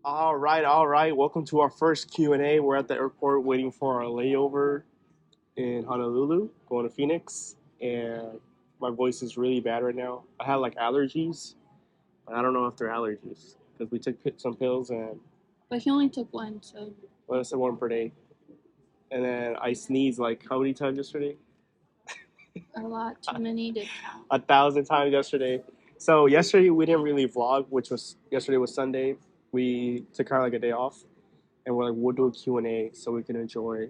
All right. Welcome to our first Q&A. We're at the airport waiting for our layover in Honolulu, going to Phoenix, and my voice is really bad right now. I had like allergies. I don't know if they're allergies because we took some pills and But he only took one, so well, I said one per day. And then I sneezed like how many times yesterday? a lot too many to count. 1,000 times yesterday. So yesterday we didn't really vlog, which was yesterday was Sunday. We took kind of like a day off, and we're like, we'll do a Q&A so we can enjoy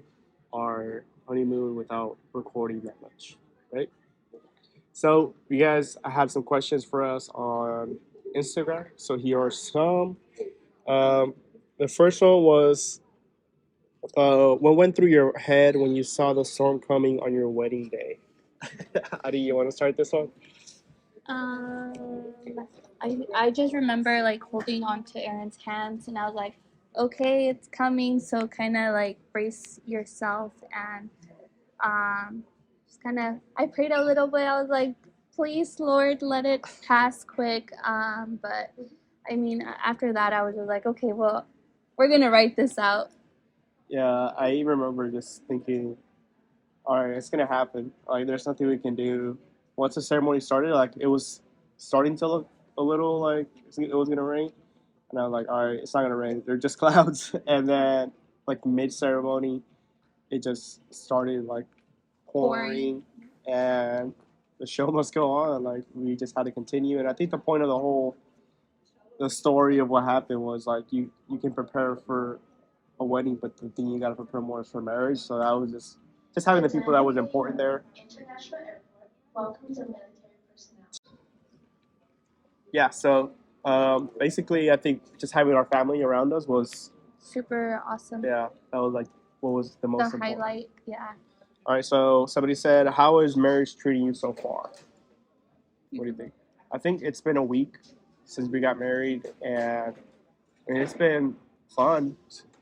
our honeymoon without recording that much, right? So you guys have some questions for us on Instagram. So here are some. Um, the first one was, what went through your head when you saw the storm coming on your wedding day? How do you want to start this one? Um, I just remember like holding on to Aaron's hands, and I was like, okay, it's coming. So kind of like brace yourself, and just kind of I prayed a little bit. I was like, please, Lord, let it pass quick. But I mean, after that, I was just like, okay, well, we're gonna write this out. Yeah, I remember just thinking, all right, it's gonna happen. Like, there's nothing we can do. Once the ceremony started, like it was starting to look a little like it was gonna rain, and I was like, all right, it's not gonna rain. They're just clouds. And then, like mid ceremony, it just started like pouring, and the show must go on. Like we just had to continue. And I think the point of the story of what happened was like you can prepare for a wedding, but the thing you got to prepare more is for marriage. So that was just having the people that was important there. Yeah. So basically, I think just having our family around us was Super awesome. yeah, that was like what was the most The important. highlight, yeah. All right. So somebody said, "How is marriage treating you so far?" What do you think? I think it's been a week since we got married, and it's been fun.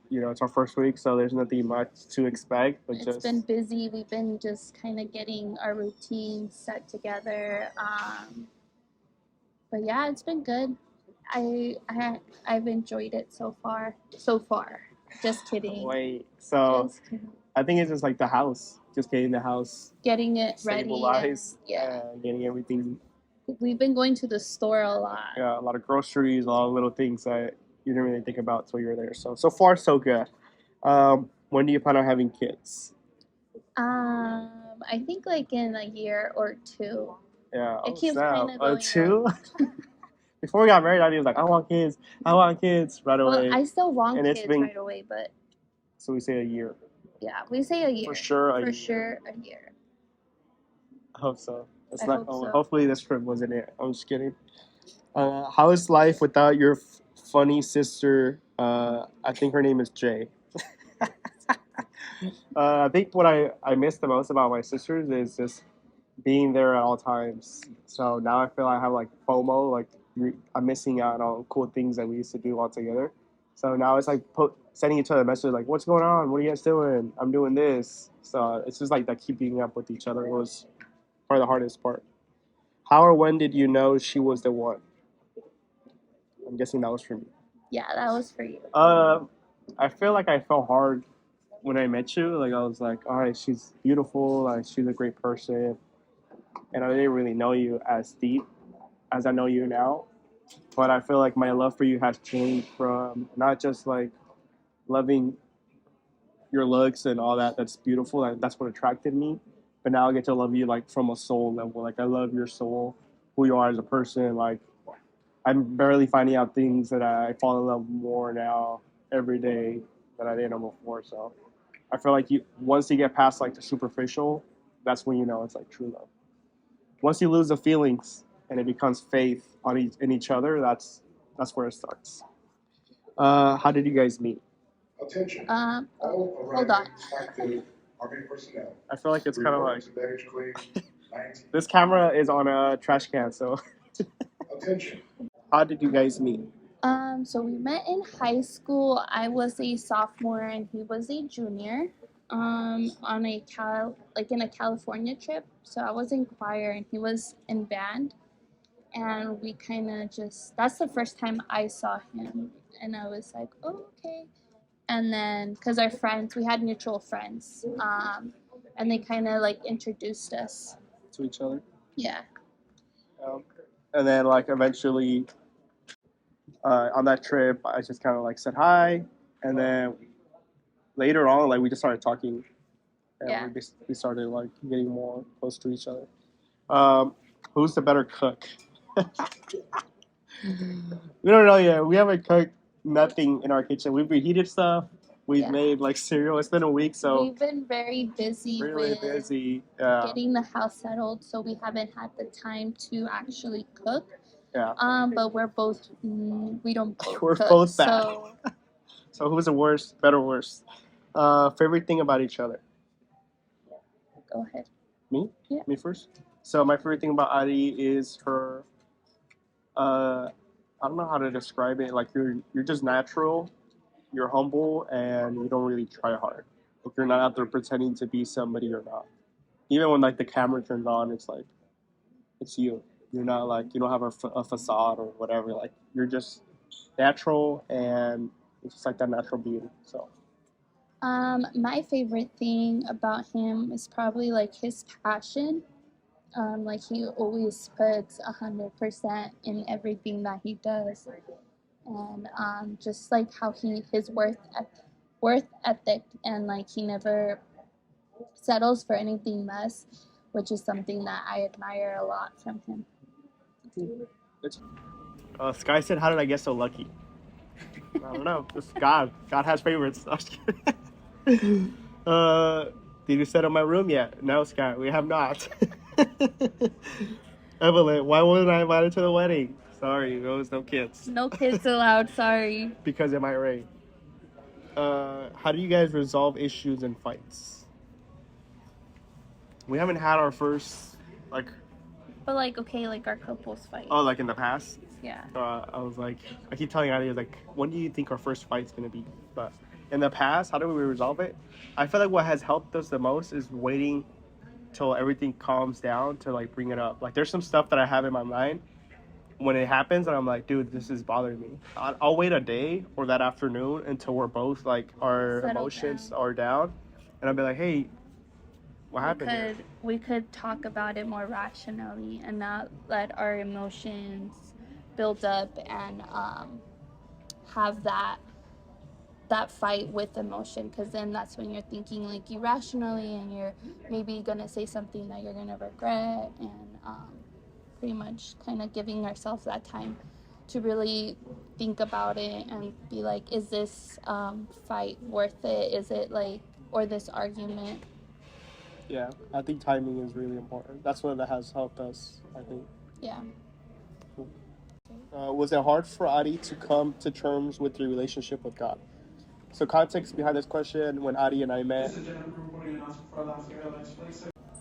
You know, it's our first week, so there's nothing much to expect, but It's just been busy. We've been just kind of getting our routine set together. But yeah, it's been good. I've enjoyed it so far. So far. Just kidding. wait. So Just kidding. I think it's just like the house, just getting the house Getting it ready. stabilized, Yeah. getting everything. We've been going to the store a lot. Yeah, a lot of groceries, a lot of little things that you didn't really think about until you were there. So far so good. When do you plan on having kids? I think like in a year or two. Yeah, It keeps kind of going two. up. Before we got married, I was like, I want kids right Well, away. I still want And it's kids been right away, but so we say a year. yeah, we say a year. For sure, a For year. sure, a year. I hope so. It's I not. hope Oh, so. hopefully, this trip wasn't it. I'm just kidding. How is life without your funny sister? I think her name is Jay. I think what I miss the most about my sisters is just being there at all times. So now I feel I have like FOMO, like I'm missing out on cool things that we used to do all together. So now it's like sending each other messages like, "What's going on? What are you guys doing? I'm doing this." So it's just like that keeping up with each other was probably the hardest part. How or when did you know she was the one? I'm guessing that was for me. Yeah, that was for you. I feel like I felt hard when I met you. Like I was like, all right, she's beautiful. Like she's a great person, and I didn't really know you as deep as I know you now. But I feel like my love for you has changed from not just like loving your looks and all that. That's beautiful. And that's what attracted me. But now I get to love you like from a soul level. Like I love your soul, who you are as a person. Like I'm barely finding out things that I fall in love more now every day than I did before. So I feel like you once you get past like the superficial, that's when you know it's like true love. Once you lose the feelings and it becomes faith in each other, that's where it starts. How did you guys meet? Hold on. I feel like it's kind of like this camera is on a trash can. So how did you guys meet? So we met in high school. I was a sophomore and he was a junior. On like in a California trip. So I was in choir and he was in band, and we kind of just that's the first time I saw him. And I was like, oh, okay. And then, because our friends, we had mutual friends, and they kind of like introduced us. To each other. Yeah. Um, and then like eventually on that trip, I just kind of like said hi, and then later on, like we just started talking, and Yeah. we started like getting more close to each other. Um, who's the better cook? We don't know yet. We haven't cooked nothing in our kitchen. We've reheated stuff. We've Yeah. made like cereal. It's been a week, so We've been very busy really with busy. Yeah, getting the house settled, so we haven't had the time to actually cook. yeah. But we're both, we don't both We're cook, both bad. so So who's the worst? Better, worse? Favorite thing about each other? go ahead. Me? Yeah. Me first. So my favorite thing about Adi is her. I don't know how to describe it. Like you're just natural. You're humble, and you don't really try hard. Like you're not out there pretending to be somebody you're not. Even when like the camera turns on, it's like it's you. You're not like you don't have a facade or whatever. Like you're just natural, and it's just like that natural beauty. So My favorite thing about him is probably like his passion. Like he always puts 100% in everything that he does, and just like how his worth ethic, and like he never settles for anything less, which is something that I admire a lot from him. Sky said, "How did I get so lucky?" I don't know. It's God. God has favorites. I'm just kidding. Did you set up my room yet? No, Sky. We have not. Evelyn, why wasn't I invited to the wedding? Sorry, there was no kids. No kids allowed. Sorry. Because it might rain. How do you guys resolve issues and fights? We haven't had our first like But like, okay, like our couples fight. like in the past. Yeah. I was like, I keep telling Adi, like, when do you think our first fight's gonna be? But in the past, how do we resolve it? I feel like what has helped us the most is waiting till everything calms down to like bring it up. Like, there's some stuff that I have in my mind when it happens, and I'm like, dude, this is bothering me. I'll wait a day or that afternoon until we're both like our Settle emotions down. are down, and I'll be like, hey, what happened here? We could talk about it more rationally and not let our emotions build up and have that fight with emotion, because then that's when you're thinking like irrationally, and you're maybe gonna say something that you're gonna regret, and pretty much kind of giving ourselves that time to really think about it and be like, is this fight worth it? Is it like, or this argument? Yeah, I think timing is really important. That's what that has helped us, I think. Yeah. Was it hard for Adi to come to terms with your relationship with God? So context behind this question, when Adi and I met.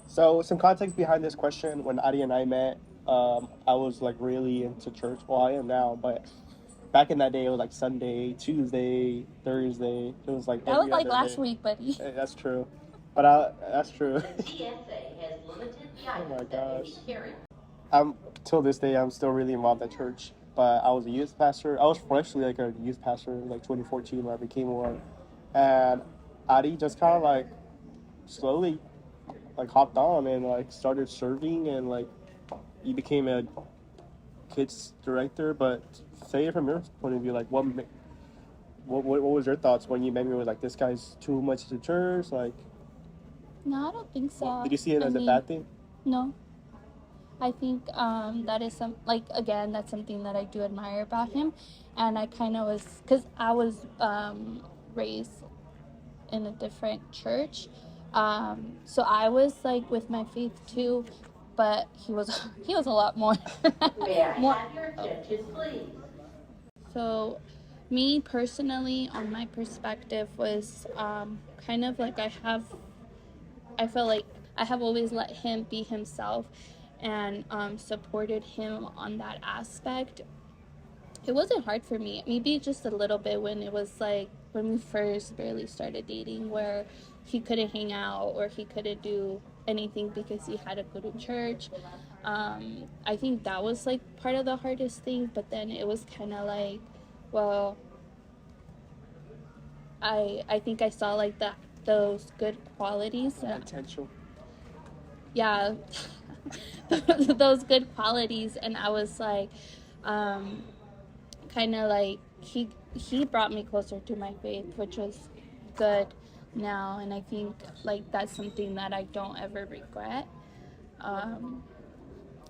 So some context behind this question, when Adi and I met, I was like really into church. Well, I am now, but back in that day, it was like Sunday, Tuesday, Thursday. It was like that was like other last day. week, buddy. That's true, but that's true. TSA has limited the Oh my items that may gosh. be carried. Till this day, I'm still really involved at church. But I was a youth pastor. I was freshly like a youth pastor in like 2014 when I became one, and Adi just kind of like slowly like hopped on and like started serving, and like he became a kids director. But say it from your point of view, like what was your thoughts when you maybe were like, this guy's too much to church? Like, No, I don't think so. did you see it as a bad thing? No. I think that is again, that's something that I do admire about him. And I kind of was, because I was raised in a different church. So I was like with my faith too, but he was a lot more. May I have your attention, please? So me personally, on my perspective, was kind of like I felt like I have always let him be himself, and supported him on that aspect. It wasn't hard for me, maybe just a little bit when it was like when we first barely started dating, where he couldn't hang out or he couldn't do anything because he had to go to church. I think that was like part of the hardest thing, but then it was kind of like, well, I think I saw like those good qualities. Potential. Yeah, those good qualities, and I was like, kind of like he brought me closer to my faith, which was good now, and I think like that's something that I don't ever regret. Um,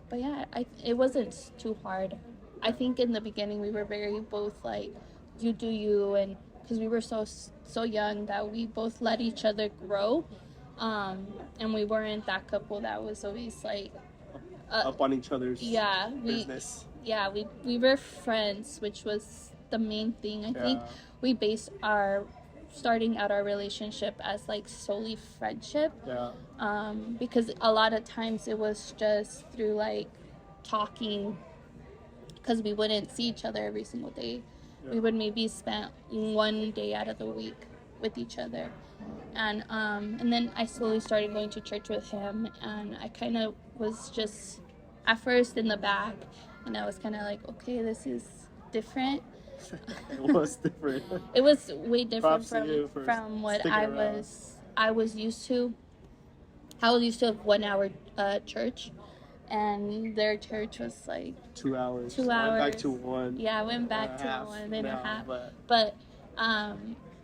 but yeah, it wasn't too hard. I think in the beginning we were very both like, you do you, and because we were so young that we both let each other grow, and we weren't that couple that was always like Up on each other's business. We were friends, which was the main thing. I think we based our starting out our relationship as like solely friendship. Yeah. Because a lot of times it was just through like talking, because we wouldn't see each other every single day. Yeah. We would maybe spend one day out of the week with each other. And then I slowly started going to church with him, and I kind of was just at first in the back, and I was kind of like, okay, this is different. It was different. It was way different from what I was used to. I was used to a 1 hour church, and their church was like 2 hours. 2 hours. Went back to one. Yeah, I went back to one and a half. But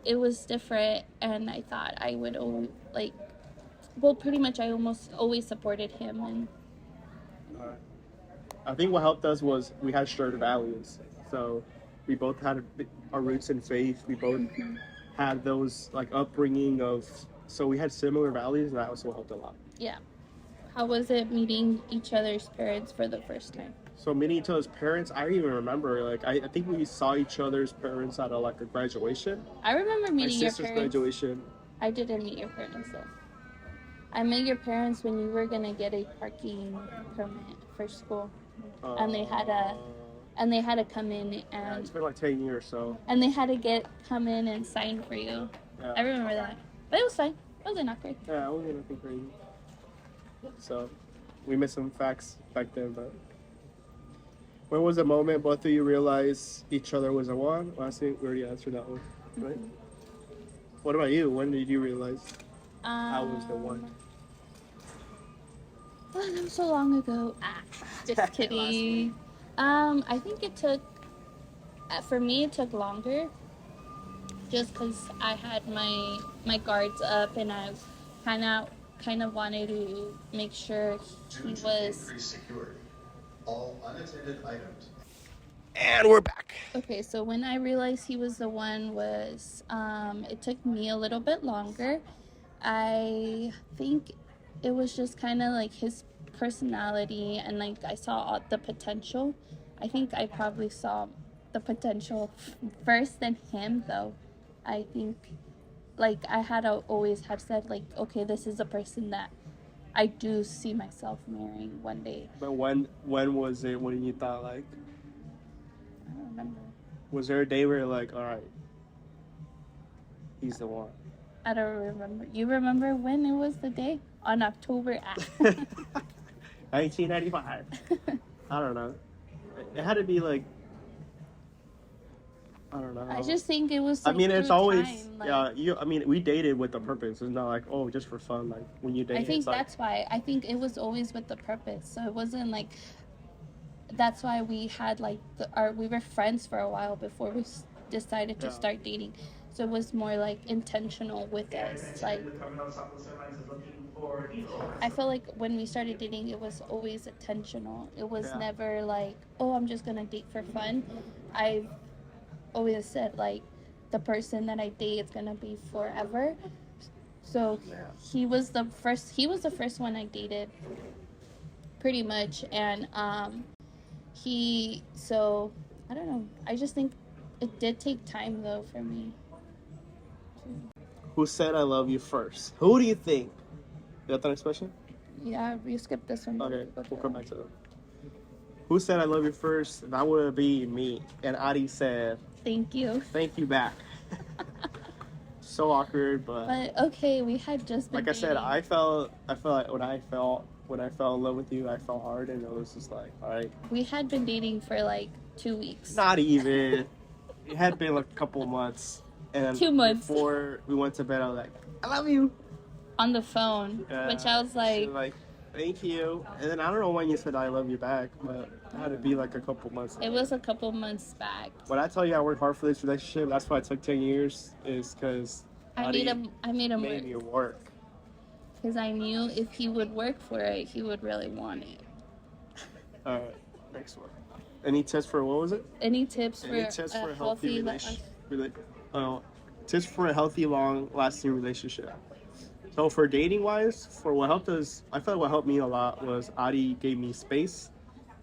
it was different, and I thought I would always pretty much I almost always supported him. And I think what helped us was we had shared values. So we both had our roots in faith. We both had those like upbringing of, so we had similar values, and that also helped a lot. Yeah. How was it meeting each other's parents for the first time? So meeting each other's parents, I don't even remember. Like I think we saw each other's parents at a graduation. I remember meeting your parents. My sister's graduation. I didn't meet your parents though. I met your parents when you were gonna get a parking permit for school, and they had to come in and. Yeah, it's been like 10 years, so. And they had to come in and sign for you. Yeah. I remember that, but it was fine. It wasn't awkward. Yeah, it wasn't nothing crazy. So, we missed some facts back then, but. When was the moment both of you realized each other was a one? Well, I think we already answered that one, right? Mm-hmm. What about you? When did you realize I was the one? Oh, that was so long ago. Just kidding. I think it took, for me, it took longer. Just because I had my guards up, and I kind of wanted to make sure he was. All unattended items. And we're back. Okay, so when I realized he was the one was, it took me a little bit longer. I think it was just kind of like his personality, and like I saw the potential. I think I probably saw the potential first than him, though. I think like I always have said like, okay, this is a person that I do see myself marrying one day. But when was it when you thought like? I don't remember. Was there a day where you're like, all right, he's the one? I don't remember. You remember when it was the day? On October 1995. I don't know. It had to be like, I don't know. I just think it was. I mean, it's always I mean, we dated with a purpose. It's not like, oh, just for fun. Like when you date. I think that's why. I think it was always with the purpose. So it wasn't like. That's why we had like we were friends for a while before we decided to start dating. So it was more like intentional with us. Like. I feel like when we started dating, it was always intentional. It was never like, oh, I'm just gonna date for fun. I've always said like, the person that I date is gonna be forever. So he was the first one I dated, pretty much, and so I don't know. I just think it did take time though for me. Who said I love you first? Who do you think? You got the next question? Yeah, you skipped this one. Okay, we'll come back to that. Who said I love you first? That would be me. And Adi said, thank you. Thank you back. So awkward, but okay, we had just been like dating. I said, I felt like when I fell in love with you, I fell hard, and it was just like, all right. We had been dating for like 2 weeks. Not even. It had been like a couple of months, And 2 months. before we went to bed, I was like, I love you. On the phone, which I was She like, was like, thank you. And then I don't know when you said I love you back, but it had to be like a couple months. it was a couple months back. When I tell you I worked hard for this relationship, that's why it took 10 years, is because I made him made me work. because I knew if he would work for it, he would really want it. All right, next one. Any tips for, what was it? Any tips Any for tips a for a healthy tips for a healthy, long-lasting relationship? So for dating wise, for what helped us, I felt what helped me a lot was Adi gave me space,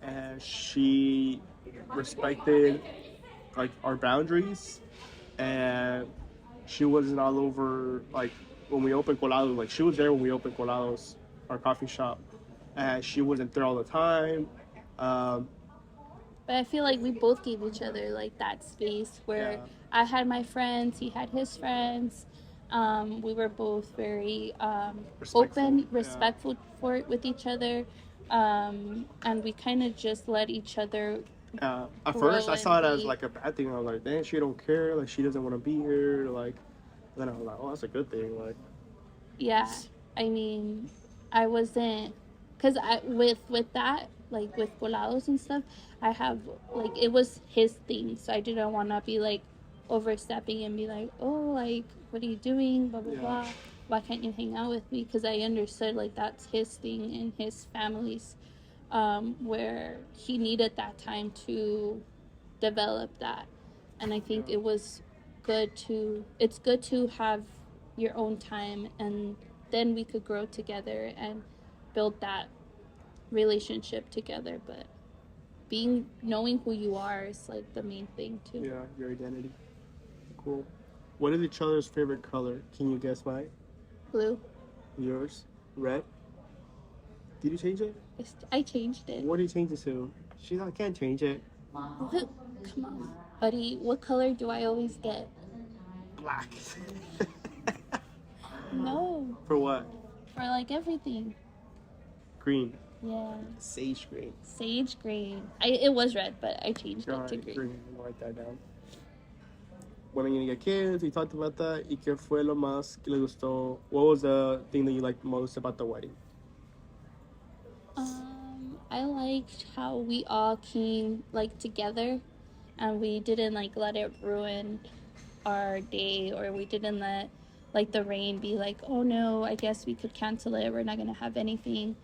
and she respected like our boundaries, and she wasn't all over like when we opened Colado. Like she was there when we opened Colado's, our coffee shop, and she wasn't there all the time. But I feel like we both gave each other like that space where Yeah. I had my friends, he had his friends. We were both very open, Yeah. respectful with each other, and we kind of just let each other. At first, I saw it as be- like a bad thing. I was like, "Damn, she don't care. Like, she doesn't want to be here." Like, then I was like, "Oh, that's a good thing." Like, Yeah, I mean, I wasn't, cause I with that like with volados and stuff, I have like it was his thing, so I didn't want to be like overstepping and be like, oh, like what are you doing, blah blah Yeah. blah. Why can't you hang out with me? Because I understood like that's his thing and his family's, where he needed that time to develop that, and I think Yeah. it was good to. It's good to have your own time, and then we could grow together and build that relationship together. But knowing who you are is like the main thing too. yeah, your identity. Cool. What is each other's favorite color? Can you guess mine? Blue. Yours? Red? Did you change it? I changed it. What did you change it to? She's like, I can't change it. What? Come on, buddy. What color do I always get? Black. No, For what? for like everything. Green. Yeah, Sage green. sage green. It was red, but I changed it to Alright, green. green. I'm gonna write that down. When are you gonna get kids? We talked about that. ¿Y qué fue lo más que le gustó? What was the thing that you liked most about the wedding? I liked how we all came like together, and we didn't like let it ruin our day, or we didn't let like the rain be like, oh no, I guess we could cancel it. We're not gonna have anything.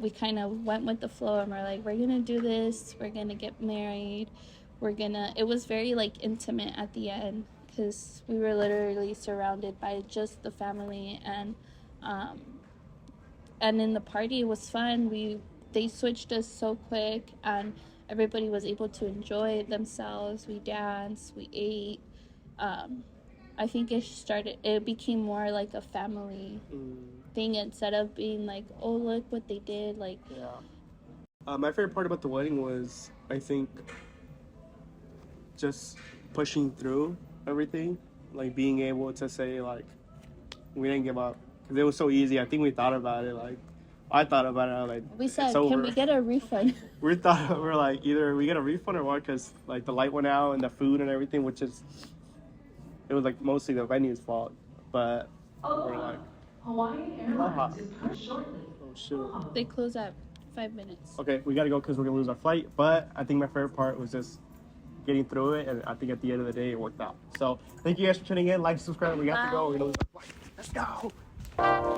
We kind of went with the flow, and we're like, we're gonna do this. We're gonna get married. It was very like intimate at the end because we were literally surrounded by just the family, and in the party it was fun. They switched us so quick, and everybody was able to enjoy themselves. We danced, we ate. I think it became more like a family thing instead of being like, oh look what they did, like. Yeah. My favorite part about the wedding was, I think, just pushing through everything, like being able to say like we didn't give up because it was so easy. I think we thought about it, like I thought about it, like We said, it's over. can we get a refund? We're like either we get a refund or what, because like the light went out and the food and everything, which is it was like mostly the venue's fault, but we're like Hawaiian Airlines is cut shortly. oh shoot. They close at 5 minutes. Okay, we gotta go because we're gonna lose our flight. But I think my favorite part was just getting through it, and I think at the end of the day it worked out. So thank you guys for tuning in. Like, subscribe. We got to go. We're gonna lose our flight. Let's go.